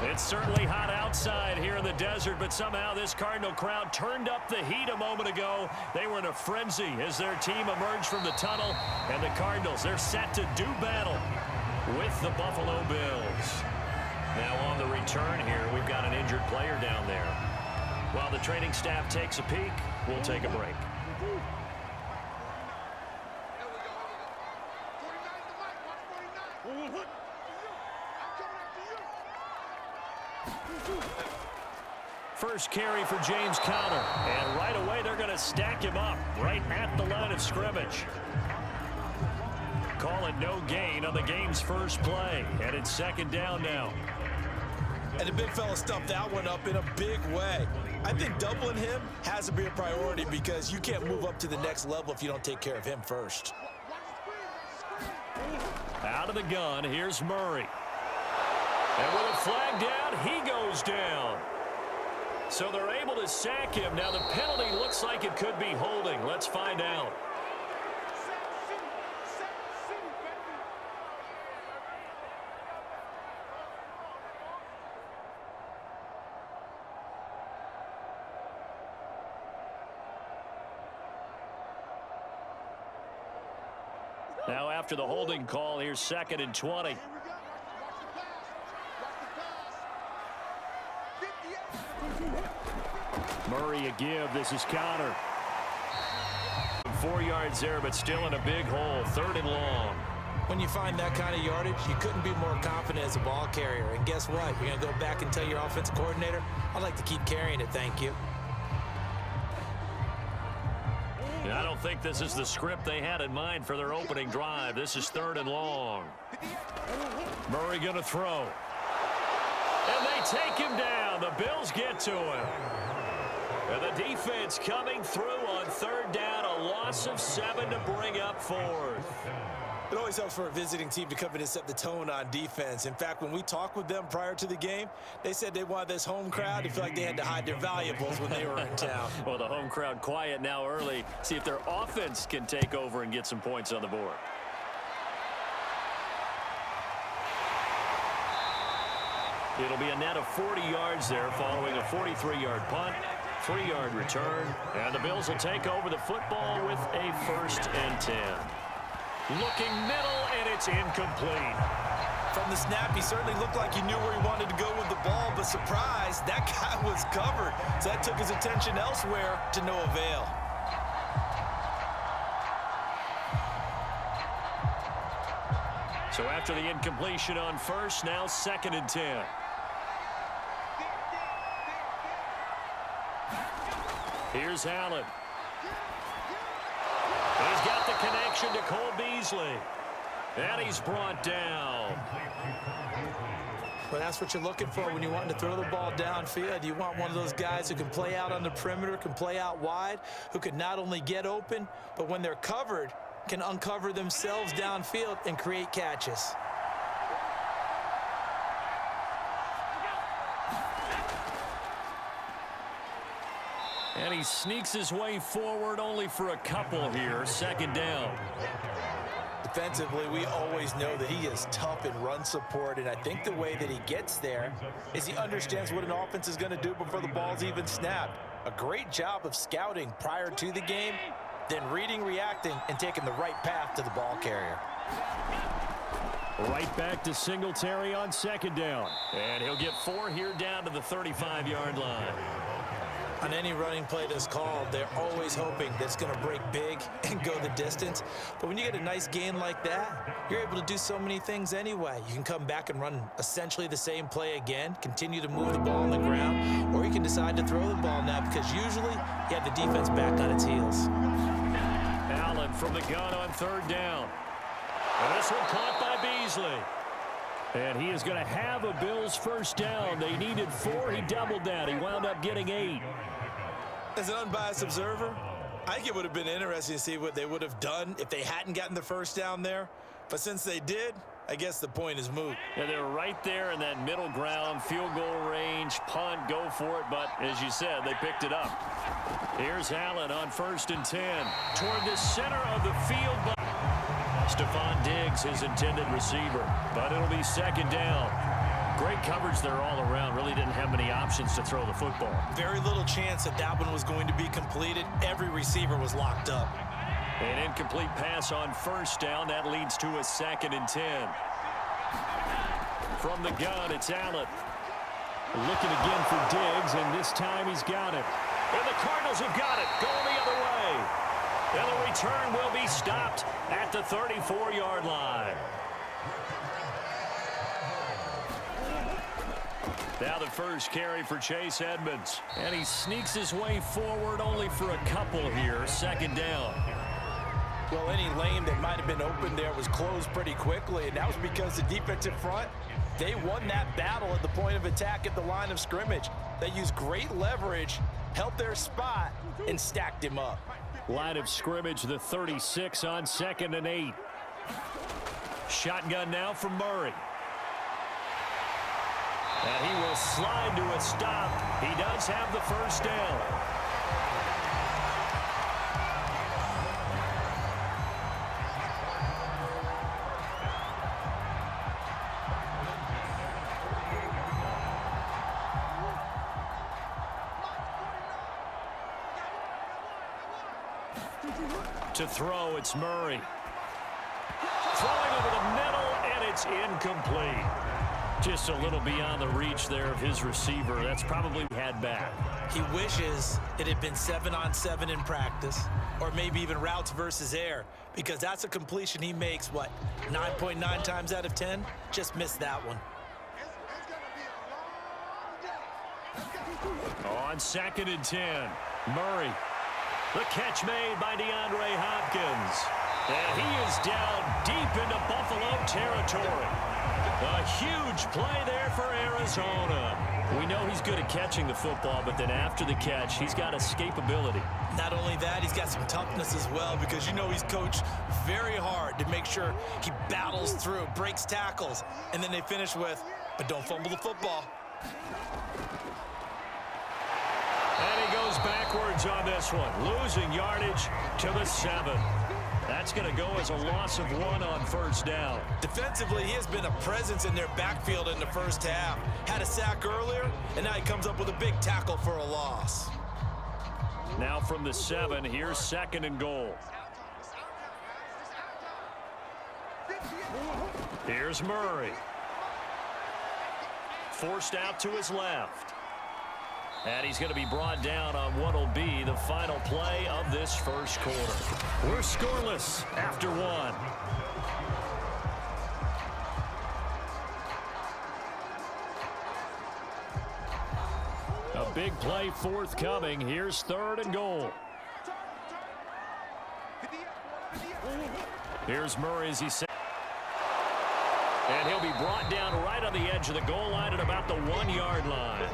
It's certainly hot outside here in the desert, but somehow this Cardinal crowd turned up the heat a moment ago. They were in a frenzy as their team emerged from the tunnel, and the Cardinals, they're set to do battle with the Buffalo Bills. Now on the return here, we've got an injured player down there. While the training staff takes a peek, we'll take a break. First carry for James Conner, and right away they're going to stack him up right at the line of scrimmage. Call it no gain on the game's first play, and it's second down now. And the big fella stuffed that one up in a big way. I think doubling him has to be a priority because you can't move up to the next level if you don't take care of him first. Out of the gun, here's Murray. And with a flag down, he goes down. So they're able to sack him. Now the penalty looks like it could be holding. Let's find out. Now after the holding call, here's 2nd and 20. Murray a give. This is Conner. 4 yards there, but still in a big hole. 3rd and long. When you find that kind of yardage, you couldn't be more confident as a ball carrier. And guess what? You're going to go back and tell your offensive coordinator, I'd like to keep carrying it, thank you. I don't think this is the script they had in mind for their opening drive. This is 3rd and long. Murray going to throw. And they take him down. The Bills get to him. And the defense coming through on 3rd down. A loss of 7 to bring up 4th. It always helps for a visiting team to come in and set the tone on defense. In fact, when we talked with them prior to the game, they said they wanted this home crowd to feel like they had to hide their valuables when they were in town. Well, the home crowd quiet now early. See if their offense can take over and get some points on the board. It'll be a net of 40 yards there following a 43-yard punt, 3-yard return, and the Bills will take over the football with a 1st and 10. Looking middle, and it's incomplete. From the snap, he certainly looked like he knew where he wanted to go with the ball, but surprise, that guy was covered. So that took his attention elsewhere to no avail. So after the incompletion on 1st, now 2nd and 10. Here's Allen. He's got the connection to Cole Beasley. And he's brought down. Well, that's what you're looking for when you're wanting to throw the ball downfield. You want one of those guys who can play out on the perimeter, can play out wide, who can not only get open, but when they're covered, can uncover themselves downfield and create catches. And he sneaks his way forward only for a couple here. 2nd down. Defensively, we always know that he is tough in run support, and I think the way that he gets there is he understands what an offense is going to do before the ball's even snapped. A great job of scouting prior to the game, then reading, reacting, and taking the right path to the ball carrier. Right back to Singletary on 2nd down. And he'll get 4 here down to the 35-yard line. On any running play that's called, they're always hoping that it's going to break big and go the distance. But when you get a nice gain like that, you're able to do so many things anyway. You can come back and run essentially the same play again, continue to move the ball on the ground, or you can decide to throw the ball now because usually you have the defense back on its heels. Allen from the gun on 3rd down. And this one caught by Beasley. And he is going to have a Bills 1st down. They needed 4. He doubled that. He wound up getting 8. As an unbiased observer, I think it would have been interesting to see what they would have done if they hadn't gotten the 1st down there. But since they did, I guess the point is moot. Yeah, they were right there in that middle ground, field goal range, punt, go for it. But as you said, they picked it up. Here's Allen on 1st and 10 toward the center of the field. Stephon Diggs, his intended receiver. But it'll be 2nd down. Great Good coverage there all around. Really didn't have many options to throw the football. Very little chance that that one was going to be completed. Every receiver was locked up. An incomplete pass on first down. That leads to a 2nd and 10. From the gun, it's Allen. Looking again for Diggs, and this time he's got it. And the Cardinals have got it, going the other way. And the return will be stopped at the 34-yard line. Now the first carry for Chase Edmonds. And he sneaks his way forward only for a couple here. 2nd down. Well, any lane that might have been open there was closed pretty quickly, and that was because the defensive front, they won that battle at the point of attack at the line of scrimmage. They used great leverage, held their spot, and stacked him up. Line of scrimmage, the 36 on 2nd and 8. Shotgun now from Murray. And he will slide to a stop. He does have the first down. To throw, it's Murray. Throwing over the middle, and it's incomplete. Just a little beyond the reach there of his receiver. That's probably had back. He wishes it had been 7-on-7 in practice, or maybe even routes versus air, because that's a completion he makes, what, 9.9 times out of 10? Just missed that one. On 2nd and 10, Murray. The catch made by DeAndre Hopkins. And he is down deep into Buffalo territory. A huge play there for Arizona. We know he's good at catching the football, but then after the catch, he's got escapability. Not only that, he's got some toughness as well, because you know he's coached very hard to make sure he battles through, breaks tackles, and then they finish with, but don't fumble the football. And he goes backwards on this one, losing yardage to the 7. That's going to go as a loss of 1 on first down. Defensively, he has been a presence in their backfield in the first half. Had a sack earlier, and now he comes up with a big tackle for a loss. Now from the 7, here's 2nd and goal. Here's Murray. Forced out to his left. And he's going to be brought down on what will be the final play of this first quarter. We're scoreless after 1. A big play forthcoming. Here's 3rd and goal. Here's Murray as he said. And he'll be brought down right on the edge of the goal line at about the 1-yard line.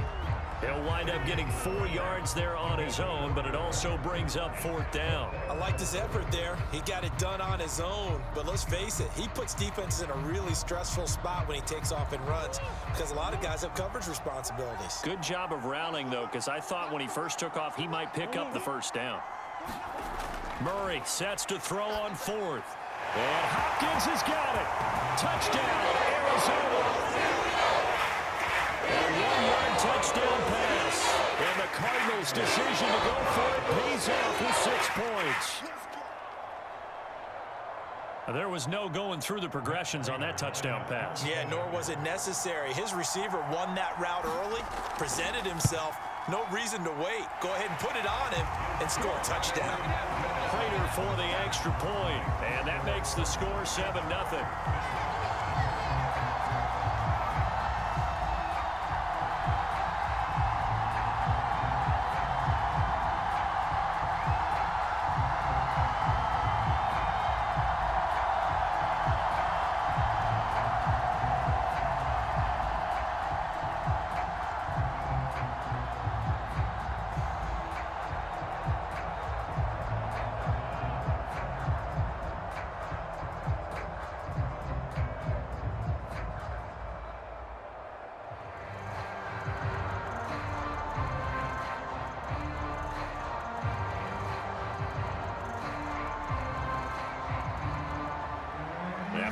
He'll wind up getting 4 yards there on his own, but it also brings up 4th down. I liked his effort there. He got it done on his own. But let's face it, he puts defenses in a really stressful spot when he takes off and runs, because a lot of guys have coverage responsibilities. Good job of rallying, though, because I thought when he first took off, he might pick up the first down. Murray sets to throw on 4th. And Hopkins has got it. Touchdown, Arizona. A 1-yard touchdown pass. And the Cardinals' decision to go for it pays off with 6 points. There was no going through the progressions on that touchdown pass. Yeah, nor was it necessary. His receiver won that route early, presented himself. No reason to wait. Go ahead and put it on him and score a touchdown. Prater for the extra point. And that makes the score 7-0.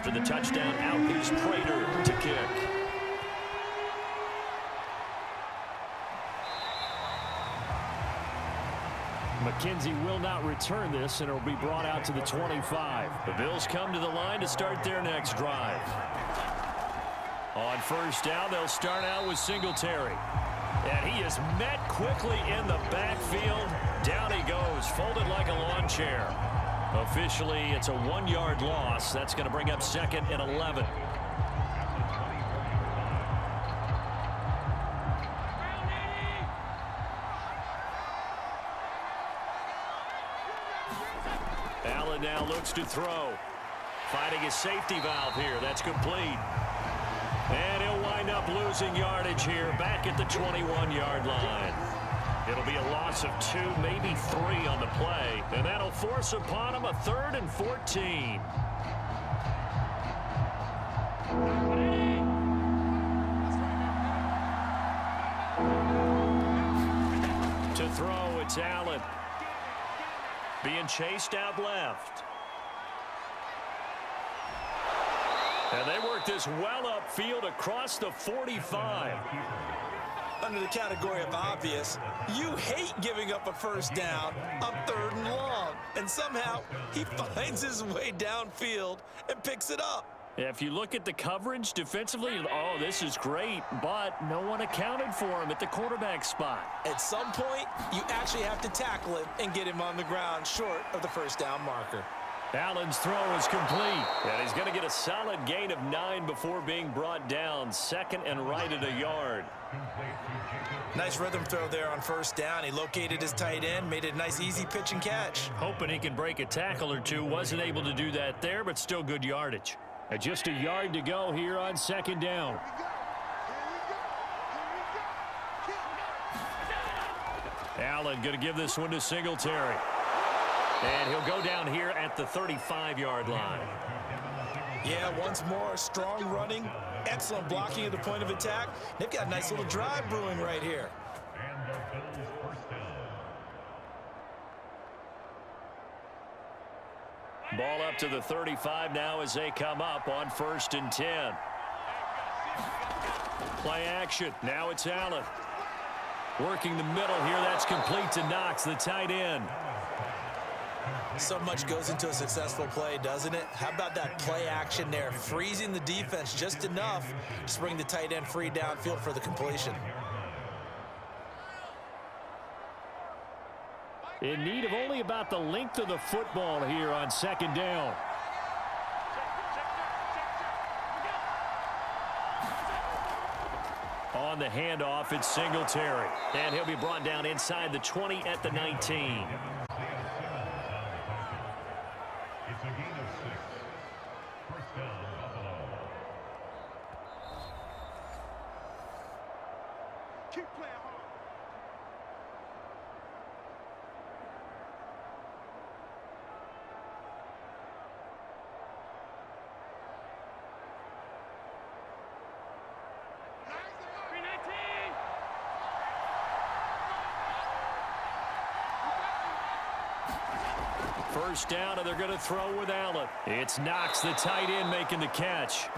After the touchdown, out is Prater to kick. McKenzie will not return this, and it will be brought out to the 25. The Bills come to the line to start their next drive. On first down, they'll start out with Singletary. And he is met quickly in the backfield. Down he goes, folded like a lawn chair. Officially, it's a 1-yard loss. That's going to bring up 2nd and 11. Allen now looks to throw. Finding his safety valve here. That's complete. And he'll wind up losing yardage here back at the 21-yard line. It'll be a loss of 2, maybe 3 on the play. And that'll force upon him a 3rd and 14. To throw, it's Allen. Being chased out left. And they work this well upfield across the 45. Under the category of obvious, you hate giving up a first down on 3rd and long. And somehow, he finds his way downfield and picks it up. If you look at the coverage defensively, oh, this is great, but no one accounted for him at the quarterback spot. At some point, you actually have to tackle him and get him on the ground short of the first down marker. Allen's throw is complete, and he's going to get a solid gain of 9 before being brought down. 2nd and right at a yard. Nice rhythm throw there on first down. He located his tight end, made it a nice easy pitch and catch. Hoping he can break a tackle or two. Wasn't able to do that there, but still good yardage. And just a yard to go here on 2nd down. Allen going to give this one to Singletary. And he'll go down here at the 35-yard line. Yeah, once more, strong running, excellent blocking at the point of attack. They've got a nice little drive brewing right here. Ball up to the 35 now as they come up on 1st and 10. Play action. Now it's Allen. Working the middle here. That's complete to Knox, the tight end. So much goes into a successful play, doesn't it? How about that play action there? Freezing the defense just enough to bring the tight end free downfield for the completion. In need of only about the length of the football here on 2nd down. On the handoff, it's Singletary. And he'll be brought down inside the 20 at the 19. It's a gain of 6. First down, Buffalo. Keep playing hard. First down, and they're going to throw with Allen. It's Knox, the tight end, making the catch.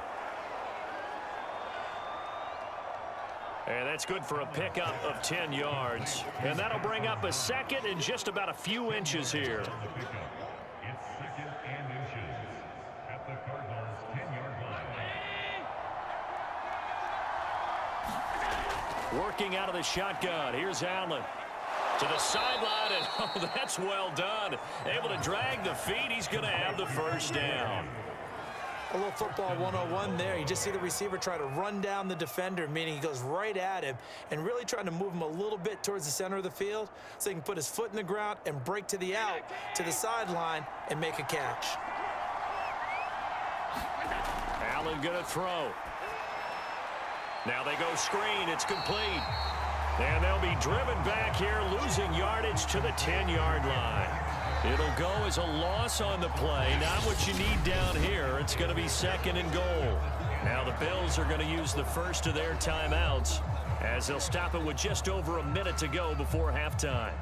And that's good for a pickup of 10 yards. And that'll bring up a 2nd and just about a few inches here. It's 2nd and inches at the Cardinals' 10-yard line. Working out of the shotgun. Here's Allen. To the sideline, and oh, that's well done. Able to drag the feet. He's going to have the first down. A little football 101 there. You just see the receiver try to run down the defender, meaning he goes right at him and really trying to move him a little bit towards the center of the field so he can put his foot in the ground and break to the out, to the sideline, and make a catch. Allen going to throw. Now they go screen. It's complete. And they'll be driven back here, losing yardage to the 10-yard line. It'll go as a loss on the play. Not what you need down here. It's going to be 2nd and goal. Now the Bills are going to use the first of their timeouts as they'll stop it with just over a minute to go before halftime.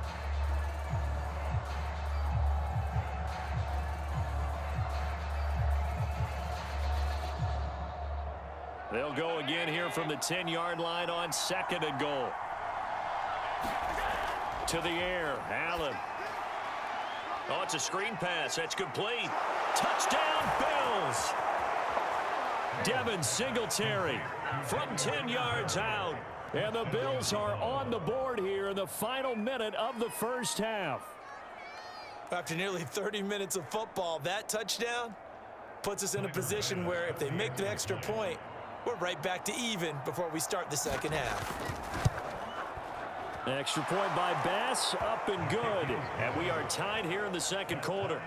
They'll go again here from the 10-yard line on 2nd and goal. To the air, Allen. Oh, it's a screen pass. That's complete. Touchdown, Bills. Devin Singletary from 10 yards out. And the Bills are on the board here in the final minute of the first half. After nearly 30 minutes of football, that touchdown puts us in a position where if they make the extra point, we're right back to even before we start the second half. Extra point by Bass, up and good. And we are tied here in the second quarter.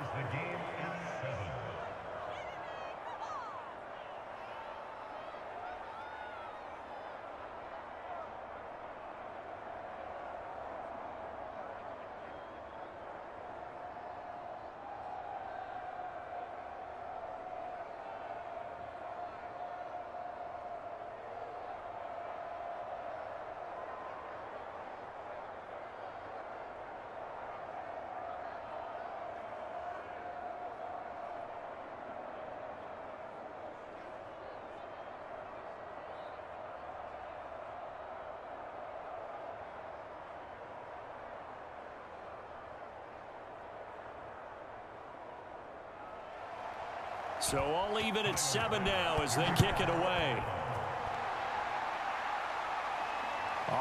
So all even at 7 now as they kick it away.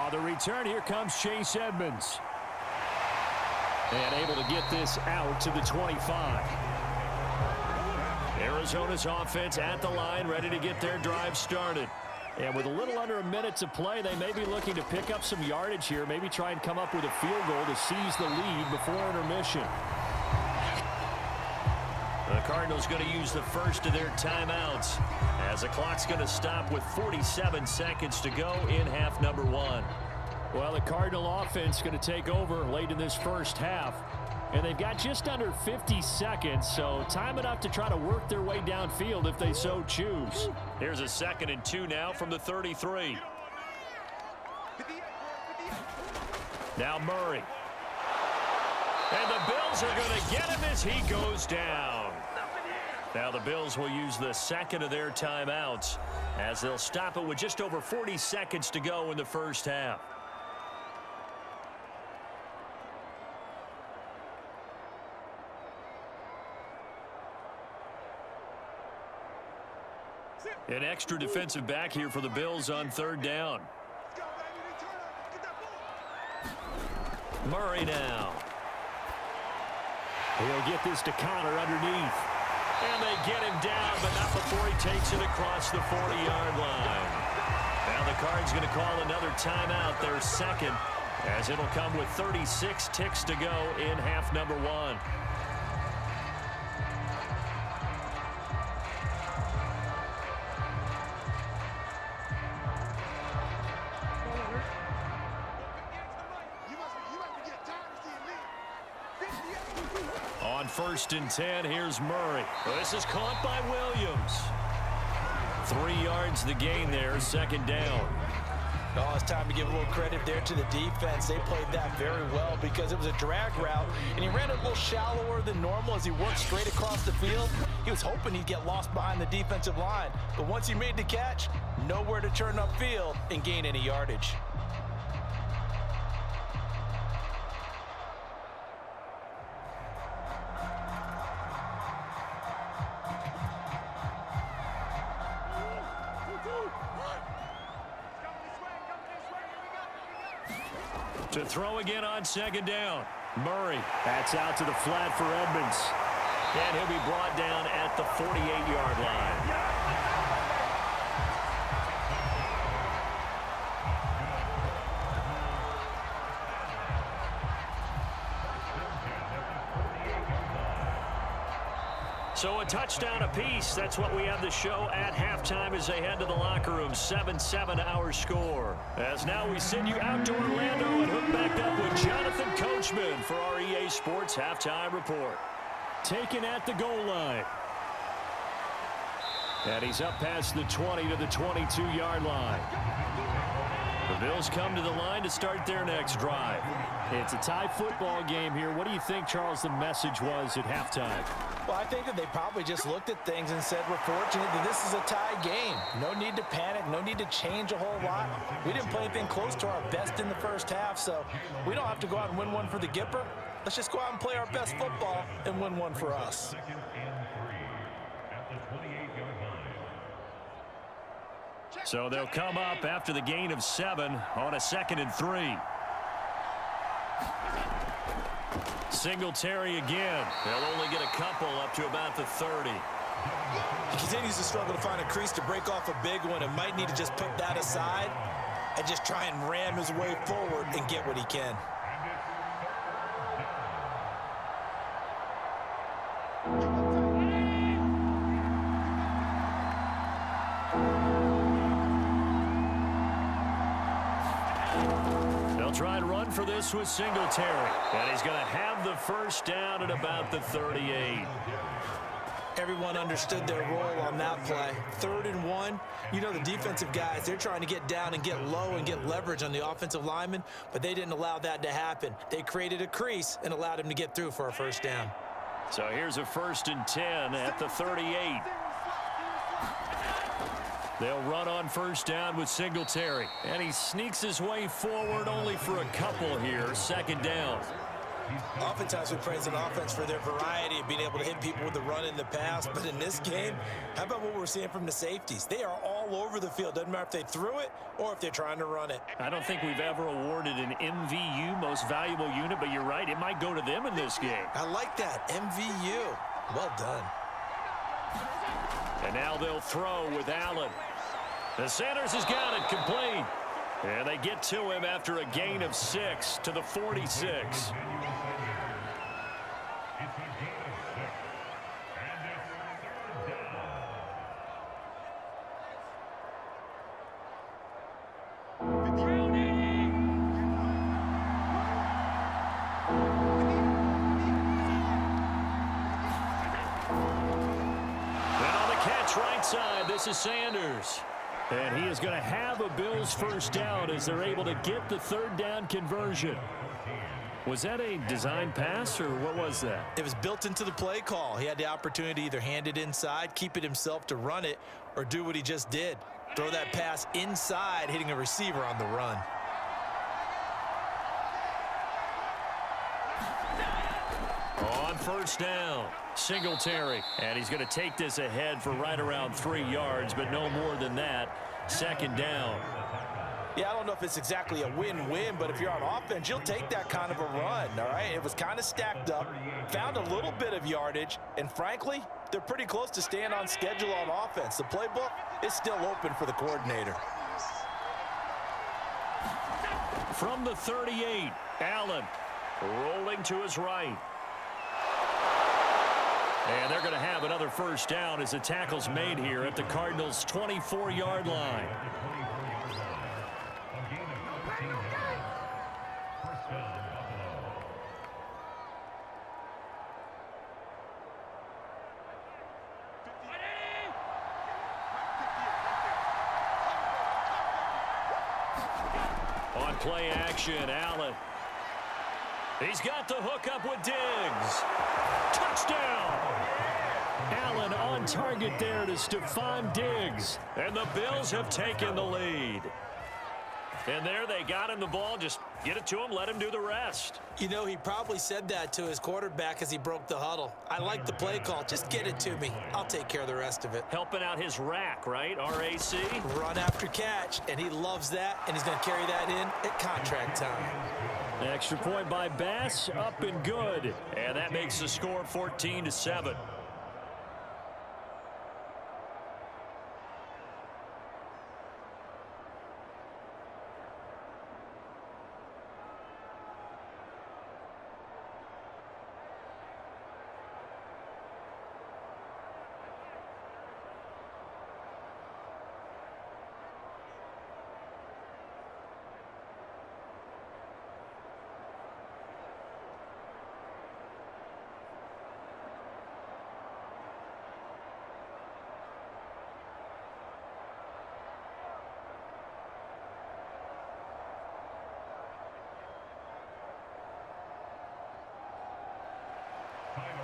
The return, here comes Chase Edmonds. And able to get this out to the 25. Arizona's offense at the line, ready to get their drive started. And with a little under a minute to play, they may be looking to pick up some yardage here, maybe try and come up with a field goal to seize the lead before intermission. The Cardinals going to use the first of their timeouts as the clock's going to stop with 47 seconds to go in half number 1. Well, the Cardinal offense going to take over late in this first half, and they've got just under 50 seconds, so time enough to try to work their way downfield if they so choose. Here's a 2nd and 2 now from the 33. Now Murray. And the Bills are going to get him as he goes down. Now the Bills will use the second of their timeouts as they'll stop it with just over 40 seconds to go in the first half. An extra defensive back here for the Bills on 3rd down. Murray now. He'll get this to Connor underneath. And they get him down, but not before he takes it across the 40-yard line. Now the Cards going to call another timeout, their second, as it'll come with 36 ticks to go in half number 1. On 1st and 10, here's Murray. This is caught by Williams. 3 yards the gain there, 2nd down. Oh, it's time to give a little credit there to the defense. They played that very well because it was a drag route, and he ran it a little shallower than normal as he worked straight across the field. He was hoping he'd get lost behind the defensive line, but once he made the catch, nowhere to turn upfield and gain any yardage. To throw again on 2nd down. Murray. That's out to the flat for Edmonds. And he'll be brought down at the 48-yard line. So a touchdown apiece. That's what we have the show at halftime as they head to the locker room. 7-7 our score. As now we send you out to Orlando and hook back up with Jonathan Coachman for our EA Sports Halftime Report. Taken at the goal line. And he's up past the 20 to the 22-yard line. The Bills come to the line to start their next drive. It's a tie football game here. What do you think, Charles, the message was at halftime? Well, I think that they probably just looked at things and said, we're fortunate that this is a tie game. No need to panic, no need to change a whole lot. We didn't play anything close to our best in the first half, so we don't have to go out and win one for the Gipper. Let's just go out and play our best football and win one for us. 2nd and 3 at the 28-yard line. So they'll come up after the gain of 7 on a 2nd and 3. Singletary again. They'll only get a couple up to about the 30. He continues to struggle to find a crease to break off a big one and might need to just put that aside and just try and ram his way forward and get what he can. They'll try and run for this with Singletary. And he's going to have the first down at about the 38. Everyone understood their role on that play. 3rd and 1. You know, the defensive guys, they're trying to get down and get low and get leverage on the offensive lineman, but they didn't allow that to happen. They created a crease and allowed him to get through for a first down. So here's a 1st and 10 at the 38. They'll run on first down with Singletary. And he sneaks his way forward only for a couple here. 2nd down. Oftentimes we praise an offense for their variety of being able to hit people with the run in the pass, but in this game, how about what we're seeing from the safeties? They are all over the field. Doesn't matter if they threw it or if they're trying to run it. I don't think we've ever awarded an MVU, most valuable unit, but you're right, it might go to them in this game. I like that, MVU. Well done. And now they'll throw with Allen. The Sanders has got it complete. And they get to him after a gain of 6 to the 46. Right side, this is Sanders. And he is going to have a Bills first down as they're able to get the 3rd down conversion. Was that a design pass or what was that? It was built into the play call. He had the opportunity to either hand it inside, keep it himself to run it, or do what he just did. Throw that pass inside, hitting a receiver on the run. On first down, Singletary. And he's going to take this ahead for right around 3 yards, but no more than that. 2nd down. Yeah, I don't know if it's exactly a win-win, but if you're on offense, you'll take that kind of a run, all right? It was kind of stacked up, found a little bit of yardage, and frankly, they're pretty close to staying on schedule on offense. The playbook is still open for the coordinator. From the 38, Allen rolling to his right. And they're going to have another first down as the tackle's made here at the Cardinals' 24-yard line. On play action, Allen. He's got the hook up with Diggs. Touchdown! Allen on target there to Stephon Diggs. And the Bills have taken the lead. And there they got him the ball. Just get it to him, let him do the rest. You know, he probably said that to his quarterback as he broke the huddle. I like the play call. Just get it to me. I'll take care of the rest of it. Helping out his rack, right? R-A-C? Run after catch, and he loves that, and he's going to carry that in at contract time. Extra point by Bass, up and good. And that makes the score 14-7.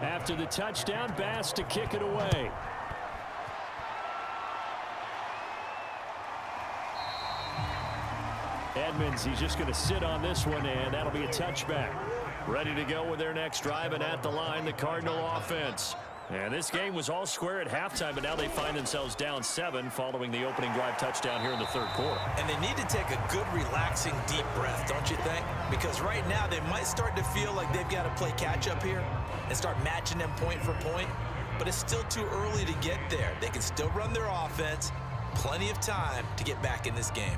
After the touchdown, Bass to kick it away. Edmonds, he's just going to sit on this one, and that'll be a touchback. Ready to go with their next drive, and at the line, the Cardinal offense. And this game was all square at halftime, but now they find themselves down 7 following the opening drive touchdown here in the third quarter. And they need to take a good, relaxing, deep breath, don't you think? Because right now they might start to feel like they've got to play catch-up here and start matching them point for point. But it's still too early to get there. They can still run their offense. Plenty of time to get back in this game.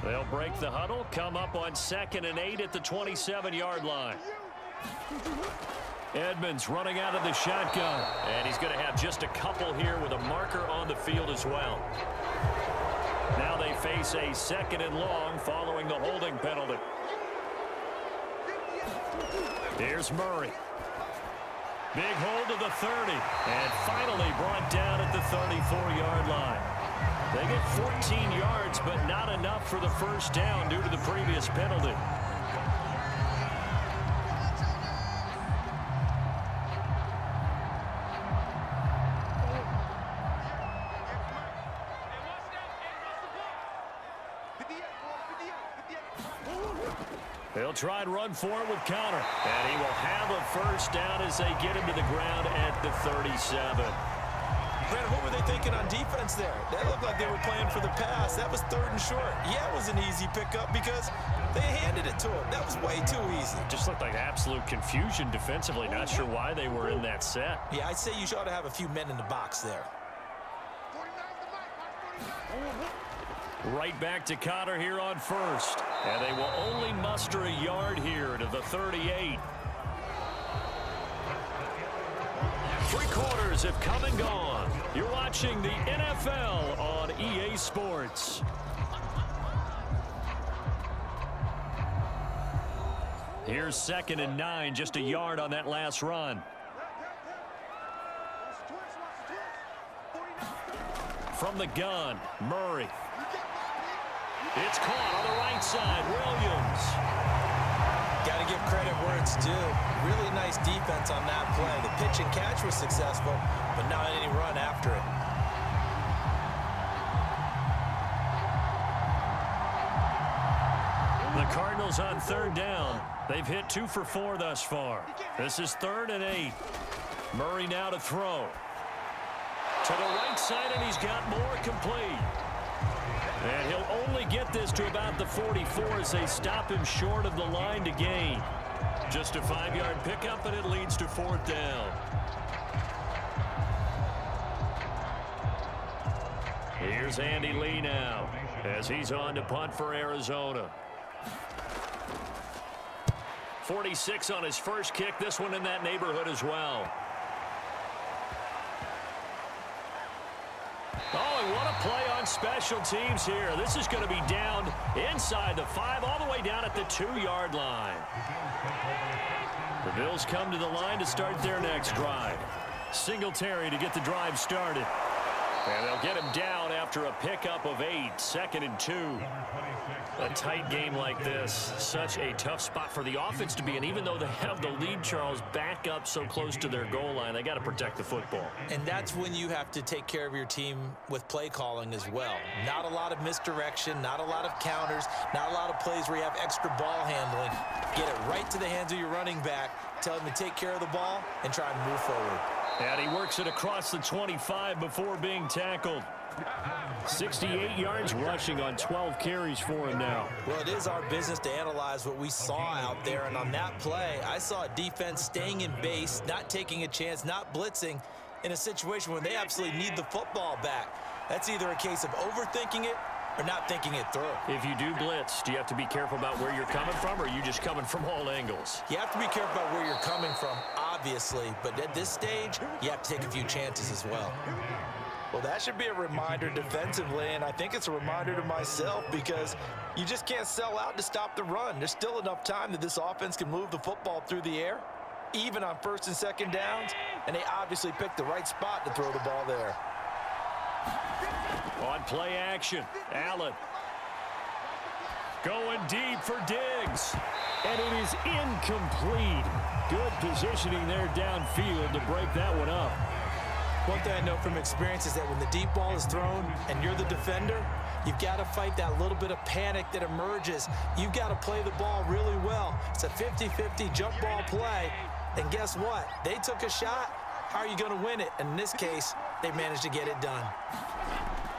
They'll break the huddle, come up on 2nd and 8 at the 27-yard line. Edmonds running out of the shotgun, and he's going to have just a couple here with a marker on the field as well. Now they face a 2nd and long following the holding penalty. Here's Murray. Big hold of the 30, and finally brought down at the 34-yard line. They get 14 yards, but not enough for the first down due to the previous penalty. They'll try and run for it with Connor. And he will have a first down as they get him to the ground at the 37. Brad, what were they thinking on defense there? That looked like they were playing for the pass. That was 3rd and short. Yeah, it was an easy pickup because they handed it to him. That was way too easy. Just looked like absolute confusion defensively. Not sure why they were in that set. Yeah, I'd say you ought to have a few men in the box there. Right back to Connor here on 1st. And they will only muster a yard here to the 38. 3 quarters have come and gone. You're watching the NFL on EA Sports. Here's 2nd and 9, just a yard on that last run. From the gun, Murray. It's caught on the right side, Williams. Got to give credit where it's due. Really nice defense on that play. The pitch and catch was successful, but not any run after it. The Cardinals on 3rd down. They've hit 2 for 4 thus far. This is 3rd and 8. Murray now to throw. To the right side, and he's got more complete. And he'll only get this to about the 44 as they stop him short of the line to gain. Just a 5-yard pickup, and it leads to 4th down. Here's Andy Lee now as he's on to punt for Arizona. 46 on his first kick. This one in that neighborhood as well. Oh, and what a play on special teams here. This is going to be down inside the 5, all the way down at the 2-yard line. The Bills come to the line to start their next drive. Singletary to get the drive started. And they'll get him down after a pickup of 8, 2nd and 2. A tight game like this, such a tough spot for the offense to be in. Even though they have the lead, Charles, back up so close to their goal line, they got to protect the football. And that's when you have to take care of your team with play calling as well. Not a lot of misdirection, not a lot of counters, not a lot of plays where you have extra ball handling. Get it right to the hands of your running back, tell him to take care of the ball, and try and move forward. And he works it across the 25 before being tackled. 68 yards rushing on 12 carries for him now. Well, it is our business to analyze what we saw out there, and on that play, I saw a defense staying in base, not taking a chance, not blitzing in a situation where they absolutely need the football back. That's either a case of overthinking it or not thinking it through. If you do blitz, do you have to be careful about where you're coming from, or are you just coming from all angles? You have to be careful about where you're coming from, obviously, but at this stage, you have to take a few chances as well. Well, that should be a reminder defensively, and I think it's a reminder to myself because you just can't sell out to stop the run. There's still enough time that this offense can move the football through the air, even on 1st and 2nd downs, and they obviously picked the right spot to throw the ball there. On play action, Allen. Going deep for Diggs. And it is incomplete. Good positioning there downfield to break that one up. One thing I know from experience is that when the deep ball is thrown and you're the defender, You've got to fight that little bit of panic that emerges. You've got to play the ball really well. It's a 50-50 jump ball play. And guess what? They took a shot. How are you going to win it? And in this case, they managed to get it done.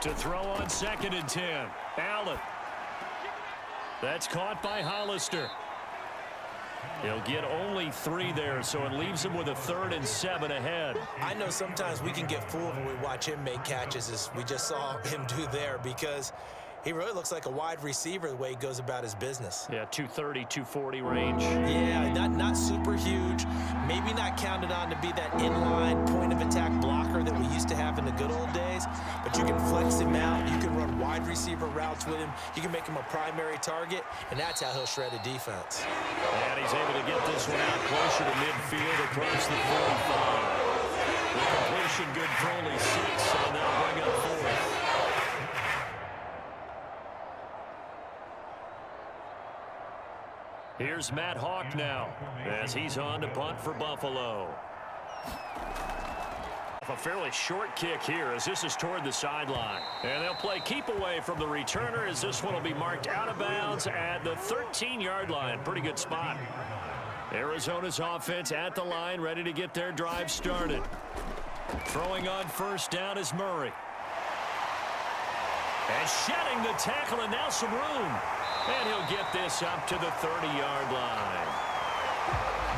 To throw on 2nd and 10. Allen. That's caught by Hollister. He'll get only 3 there, so it leaves him with a 3rd and 7 ahead. I know sometimes we can get fooled when we watch him make catches, as we just saw him do there, because he really looks like a wide receiver the way he goes about his business. Yeah, 230, 240 range. Yeah, not super huge. Maybe not counted on to be that inline point-of-attack blocker that we used to have in the good old days, but you can flex him out. You can run wide receiver routes with him. You can make him a primary target, and that's how he'll shred a defense. And he's able to get this one out closer to midfield across the 45. The completion good for only 6, so they'll bring up 4th. Here's Matt Hawk now as he's on to punt for Buffalo. A fairly short kick here as this is toward the sideline. And they'll play keep away from the returner as this one will be marked out of bounds at the 13-yard line. Pretty good spot. Arizona's offense at the line, ready to get their drive started. Throwing on 1st down is Murray. And shedding the tackle, and now some room. And he'll get this up to the 30-yard line.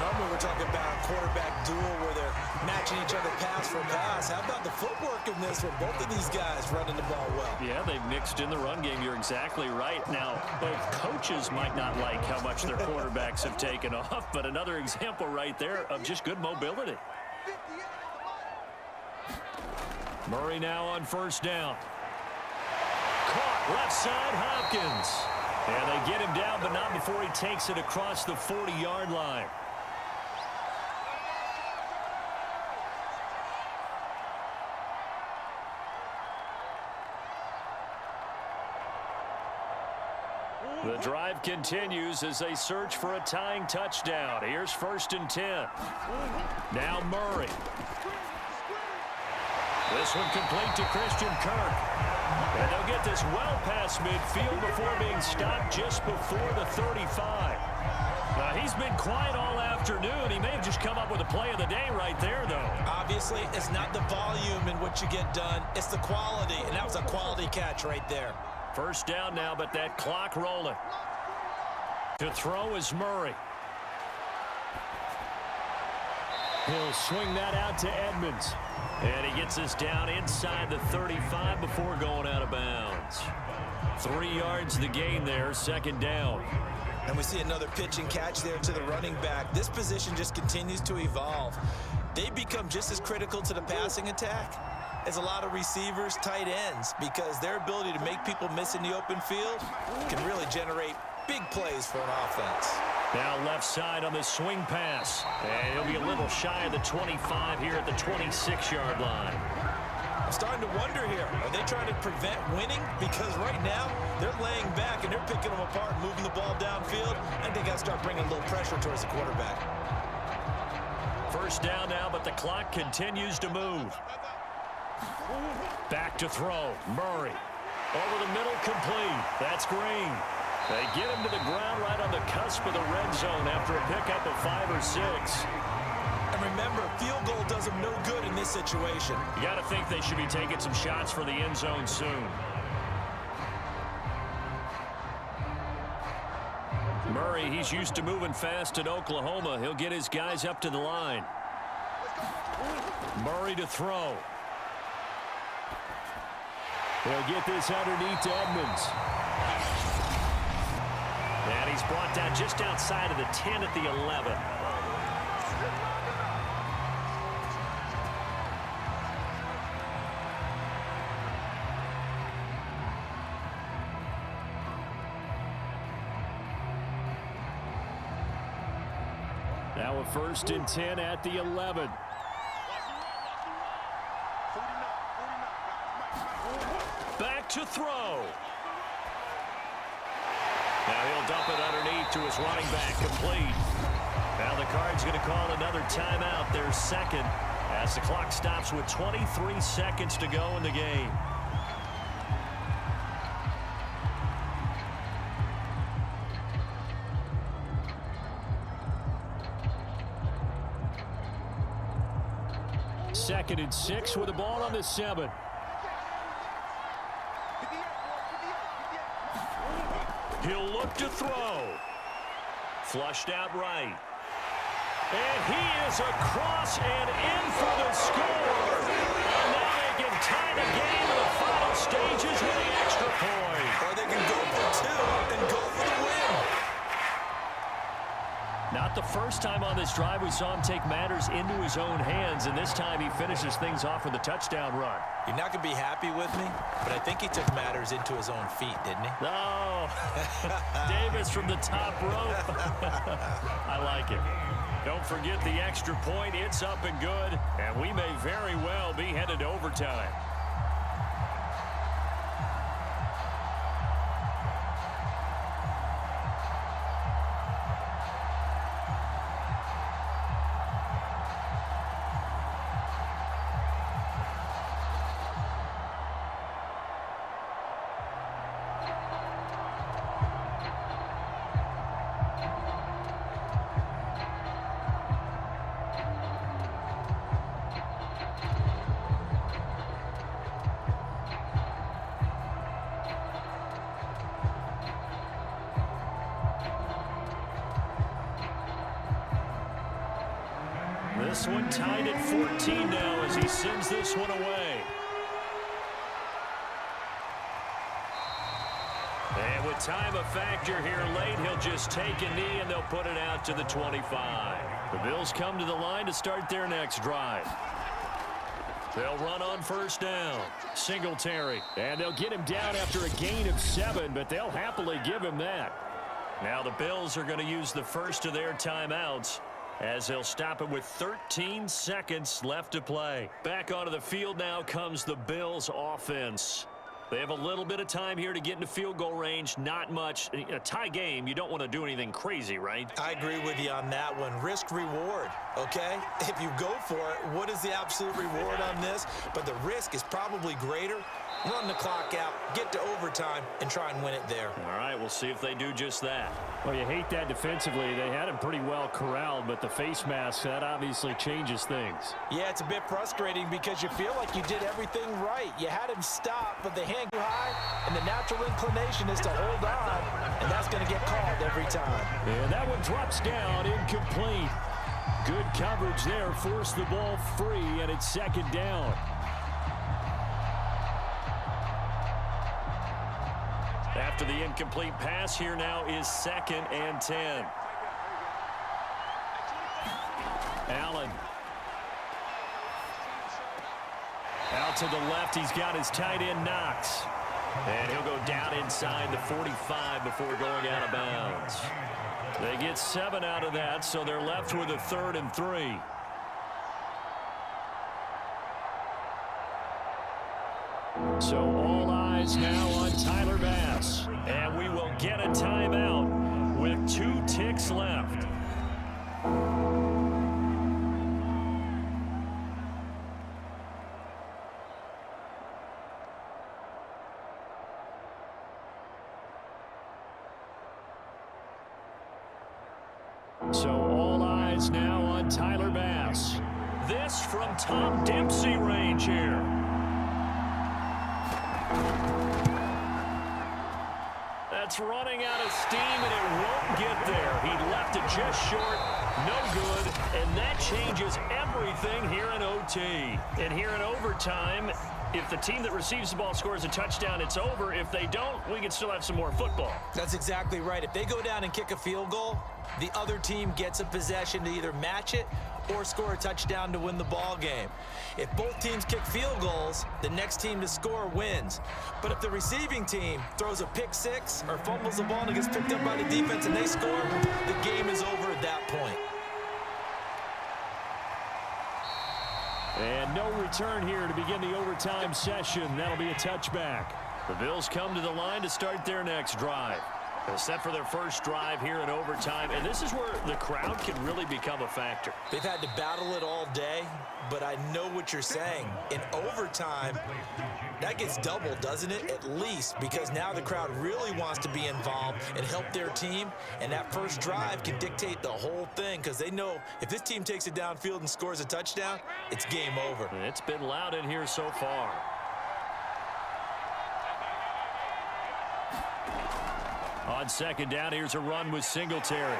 Normally we're talking about a quarterback duel where they're matching each other pass for pass. How about the footwork in this with both of these guys running the ball well? Yeah, they've mixed in the run game. You're exactly right. Now, both coaches might not like how much their quarterbacks have taken off, but another example right there of just good mobility. Murray now on 1st down. Caught left side, Hopkins. And they get him down, but not before he takes it across the 40-yard line. The drive continues as they search for a tying touchdown. Here's 1st and 10. Now Murray. This one complete to Christian Kirk. And they'll get this well past midfield before being stopped just before the 35. Now, he's been quiet all afternoon. He may have just come up with a play of the day right there, though. Obviously, it's not the volume in what you get done. It's the quality, and that was a quality catch right there. 1st down now, but that clock rolling. To throw is Murray. He'll swing that out to Edmonds. And he gets us down inside the 35 before going out of bounds. 3 yards the gain there, 2nd down. And we see another pitch and catch there to the running back. This position just continues to evolve. They become just as critical to the passing attack as a lot of receivers, tight ends, because their ability to make people miss in the open field can really generate big plays for an offense. Now left side on the swing pass. And he'll be a little shy of the 25 here at the 26-yard line. I'm starting to wonder here, are they trying to prevent winning? Because right now, they're laying back and they're picking them apart, moving the ball downfield. I think I'll start bringing a little pressure towards the quarterback. 1st down now, but the clock continues to move. Back to throw, Murray. Over the middle, complete. That's Green. They get him to the ground right on the cusp of the red zone after a pickup of 5 or 6. And remember, field goal does them no good in this situation. You got to think they should be taking some shots for the end zone soon. Murray, he's used to moving fast at Oklahoma. He'll get his guys up to the line. Murray to throw. He'll get this underneath to Edmonds. And he's brought down just outside of the 10 at the 11. Now a 1st and 10 at the 11. Back to throw. Now he'll dump it underneath to his running back, complete. Now the Cards going to call another timeout, their 2nd, as the clock stops with 23 seconds to go in the game. 2nd and 6 with the ball on the 7. He'll look to throw. Flushed out right. And he is across and in for the score. And now they can tie the game in the final stages with the extra point. Or they can go for 2 and go for the win. Not the first time on this drive we saw him take matters into his own hands, and this time he finishes things off with a touchdown run. You're not going to be happy with me, but I think he took matters into his own feet, didn't he? No. Davis from the top rope. I like it. Don't forget the extra point. It's up and good, and we may very well be headed to overtime. This one tied at 14 now as he sends this one away. And with time a factor here late, he'll just take a knee and they'll put it out to the 25. The Bills come to the line to start their next drive. They'll run on first down. Singletary. And they'll get him down after a gain of 7, but they'll happily give him that. Now the Bills are going to use the first of their timeouts, as they'll stop it with 13 seconds left to play. Back onto the field now comes the Bills offense. They have a little bit of time here to get into field goal range. Not much. A tie game, you don't want to do anything crazy, right? I agree with you on that one. Risk reward, okay? If you go for it, what is the absolute reward on this? But the risk is probably greater. Run the clock out, get to overtime, and try and win it there. All right, we'll see if they do just that. Well, you hate that defensively. They had him pretty well corralled, but the face mask, that obviously changes things. Yeah, it's a bit frustrating because you feel like you did everything right. You had him stop, but the hand too high, and the natural inclination is to hold on, and that's going to get called every time. And that one drops down, incomplete. Good coverage there, forced the ball free, and it's 2nd down. After the incomplete pass, here now is 2nd and 10. Allen. Out to the left, he's got his tight end Knox. And he'll go down inside the 45 before going out of bounds. They get 7 out of that, so they're left with a 3rd and 3. So all eyes now on Tyler Bass. And we will get a timeout with 2 ticks left. So all eyes now on Tyler Bass. This from Tom Dempsey range here. That's running out of steam, and it won't get there. He left it just short, no good, and that changes everything here in OT. And here in overtime, if the team that receives the ball scores a touchdown, it's over. If they don't, we can still have some more football. That's exactly right. If they go down and kick a field goal, the other team gets a possession to either match it or score a touchdown to win the ball game. If both teams kick field goals, the next team to score wins. But if the receiving team throws a pick six or fumbles the ball and it gets picked up by the defense and they score, the game is over at that point. And no return here to begin the overtime session. That'll be a touchback. The Bills come to the line to start their next drive. Set for their first drive here in overtime, and this is where the crowd can really become a factor. They've had to battle it all day, but I know what you're saying. In overtime, that gets doubled, doesn't it? At least, because now the crowd really wants to be involved and help their team, and that first drive can dictate the whole thing because they know if this team takes it downfield and scores a touchdown, it's game over. It's been loud in here so far. On second down, here's a run with Singletary.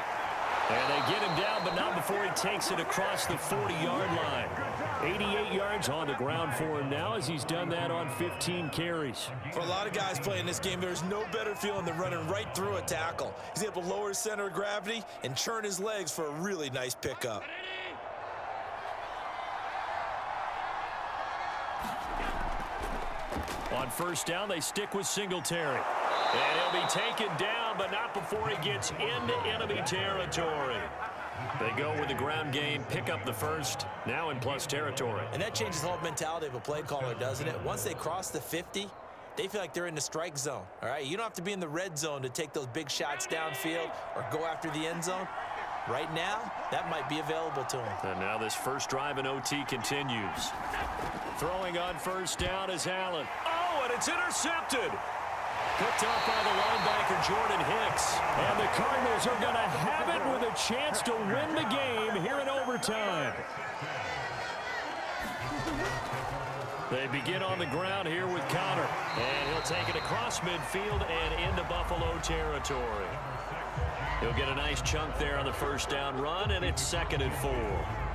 And they get him down, but not before he takes it across the 40-yard line. 88 yards on the ground for him now as he's done that on 15 carries. For a lot of guys playing this game, there's no better feeling than running right through a tackle. He's able to lower his center of gravity and churn his legs for a really nice pickup. On first down, they stick with Singletary. And he'll be taken down, but not before he gets into enemy territory. They go with the ground game, pick up the first, now in plus territory. And that changes the whole mentality of a play caller, doesn't it? Once they cross the 50, they feel like they're in the strike zone, all right? You don't have to be in the red zone to take those big shots downfield or go after the end zone. Right now, that might be available to him. And now this first drive in OT continues. Throwing on first down is Allen. Oh, and it's intercepted. Picked up by the linebacker, Jordan Hicks. And the Cardinals are going to have it with a chance to win the game here in overtime. They begin on the ground here with Connor. And he'll take it across midfield and into Buffalo territory. He'll get a nice chunk there on the first down run, and it's 2nd and 4.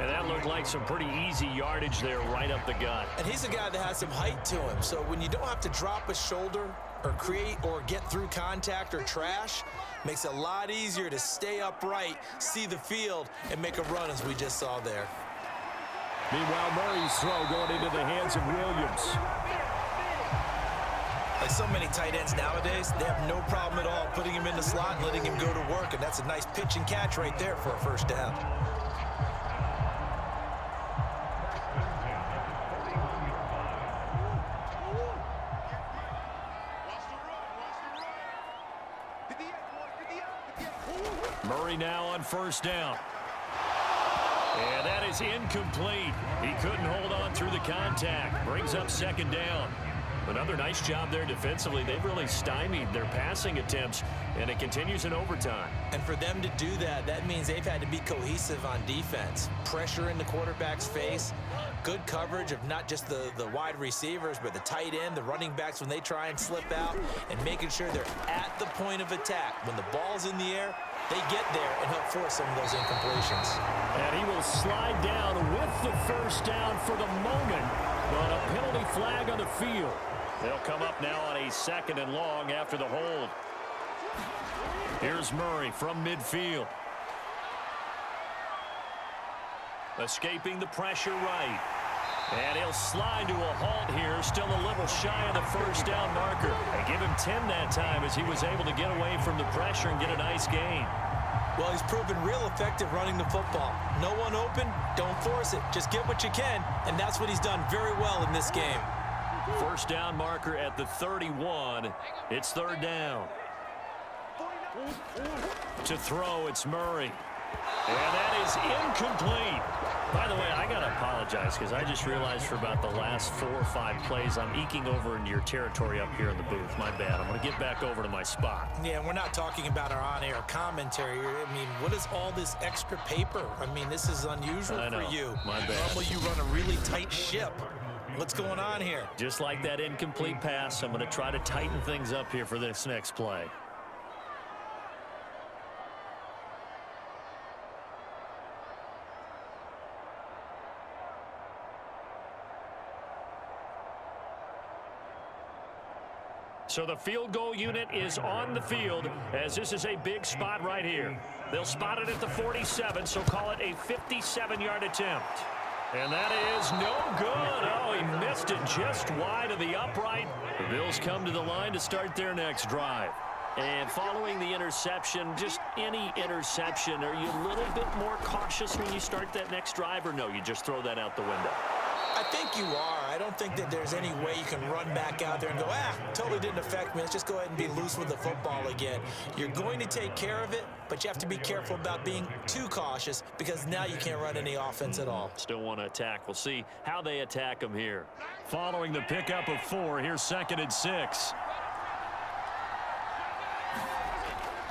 And that looked like some pretty easy yardage there right up the gut. And he's a guy that has some height to him, so when you don't have to drop a shoulder or create or get through contact or trash, makes it a lot easier to stay upright, see the field, and make a run as we just saw there. Meanwhile, Murray's throw going into the hands of Williams. Like so many tight ends nowadays, they have no problem at all putting him in the slot and letting him go to work, and that's a nice pitch and catch right there for a first down. Murray now on first down. And that is incomplete. He couldn't hold on through the contact. Brings up 2nd down. Another nice job there defensively. They've really stymied their passing attempts, and it continues in overtime. And for them to do that, that means they've had to be cohesive on defense. Pressure in the quarterback's face, good coverage of not just the wide receivers, but the tight end, the running backs when they try and slip out, and making sure they're at the point of attack. When the ball's in the air, they get there and help force some of those incompletions. And he will slide down with the first down for the moment, but a penalty flag on the field. They'll come up now on a 2nd and long after the hold. Here's Murray from midfield. Escaping the pressure right. And he'll slide to a halt here, still a little shy of the first down marker. They give him 10 that time as he was able to get away from the pressure and get a nice gain. Well, he's proven real effective running the football. No one open, don't force it. Just get what you can, and that's what he's done very well in this game. First down marker at the 31. It's 3rd down. To throw, it's Murray. And that is incomplete. By the way, I got to apologize because I just realized for about the last 4 or 5 plays, I'm eking over into your territory up here in the booth. My bad. I'm going to get back over to my spot. Yeah, we're not talking about our on-air commentary. I mean, what is all this extra paper? I mean, this is unusual for you. My bad. Normally you run a really tight ship. What's going on here? Just like that incomplete pass, I'm going to try to tighten things up here for this next play. So the field goal unit is on the field as this is a big spot right here. They'll spot it at the 47, so call it a 57-yard attempt. And that is no good. Oh, he missed it just wide of the upright. The Bills come to the line to start their next drive. And following the interception, just any interception, are you a little bit more cautious when you start that next drive, or no, you just throw that out the window? I I think you are. I don't think that there's any way you can run back out there and go, totally didn't affect me. Let's just go ahead and be loose with the football again. You're going to take care of it, but you have to be careful about being too cautious because now you can't run any offense at all. Still want to attack. We'll see how they attack them here. Following the pickup of 4, here's 2nd and 6.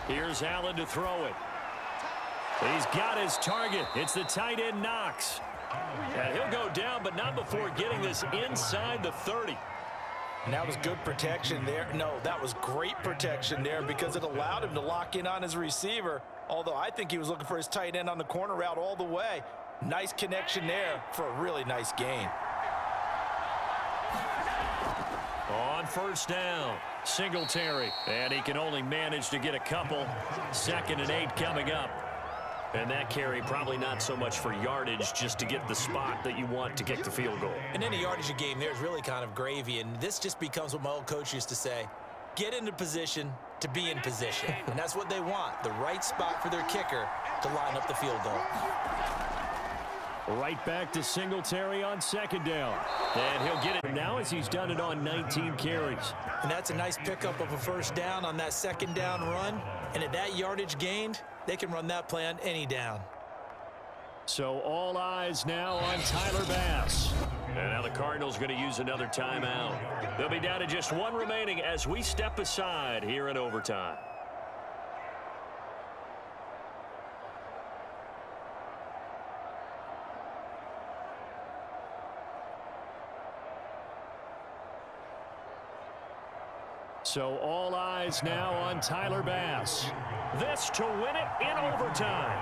Here's Allen to throw it. He's got his target. It's the tight end Knox. And he'll go down, but not before getting this inside the 30. And that was good protection there. No, that was great protection there because it allowed him to lock in on his receiver, although I think he was looking for his tight end on the corner route all the way. Nice connection there for a really nice gain. On 1st down, Singletary. And he can only manage to get a couple. 2nd and 8 coming up. And that carry probably not so much for yardage, just to get the spot that you want to kick the field goal. In any yardage game, there's really kind of gravy, and this just becomes what my old coach used to say. Get into position to be in position. And that's what they want, the right spot for their kicker to line up the field goal. Right back to Singletary on 2nd down. And he'll get it now as he's done it on 19 carries. And that's a nice pickup of a 1st down on that 2nd down run. And at that yardage gained, they can run that play on any down. So all eyes now on Tyler Bass. And now the Cardinals going to use another timeout. They'll be down to just 1 remaining as we step aside here in overtime. So all eyes now on Tyler Bass. This to win it in overtime.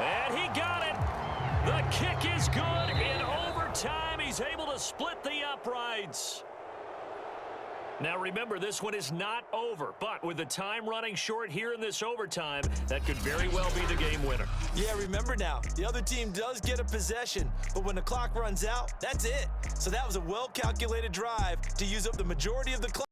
And he got it. The kick is good in overtime. He's able to split the uprights. Now remember, this one is not over, but with the time running short here in this overtime, that could very well be the game winner. Yeah, remember now, the other team does get a possession, but when the clock runs out, that's it. So that was a well-calculated drive to use up the majority of the clock.